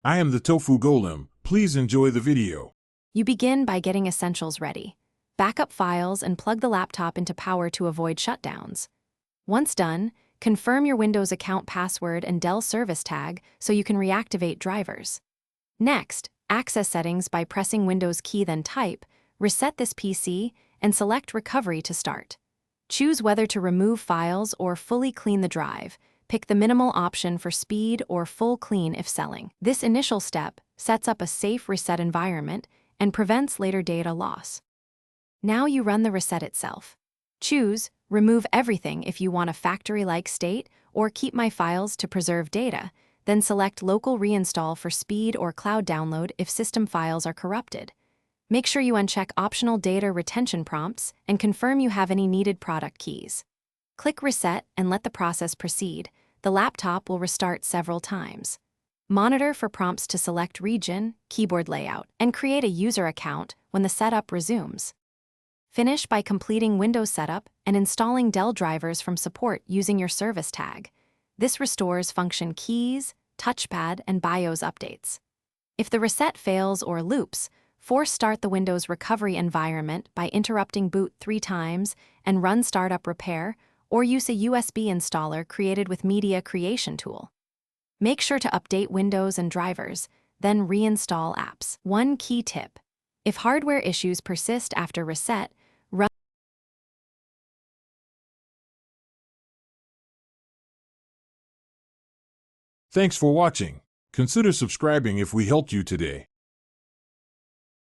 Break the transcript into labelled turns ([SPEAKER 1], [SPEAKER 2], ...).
[SPEAKER 1] I am the Tofu Golem. Please enjoy the video.
[SPEAKER 2] You begin by getting essentials ready. Backup files and plug the laptop into power to avoid shutdowns. Once done, confirm your Windows account password and Dell service tag so you can reactivate drivers. Next, access settings by pressing Windows key then type, reset this PC, and select Recovery to start. Choose whether to remove files or fully clean the drive. Pick the minimal option for speed or full clean if selling. This initial step sets up a safe reset environment and prevents later data loss. Now you run the reset itself. Choose Remove Everything if you want a factory-like state, or Keep My Files to preserve data, then select Local Reinstall for speed or cloud download if system files are corrupted. Make sure you uncheck optional data retention prompts and confirm you have any needed product keys. Click Reset and let the process proceed. The laptop will restart several times. Monitor for prompts to select region, keyboard layout, and create a user account when the setup resumes. Finish by completing Windows setup and installing Dell drivers from support using your service tag. This restores function keys, touchpad, and BIOS updates. If the reset fails or loops, force start the Windows recovery environment by interrupting boot 3 times and run startup repair, or use a USB installer created with Media Creation Tool. Make sure to update Windows and drivers, then reinstall apps. One key tip: if hardware issues persist after reset, run
[SPEAKER 1] Thanks for watching. Consider subscribing if we helped you today.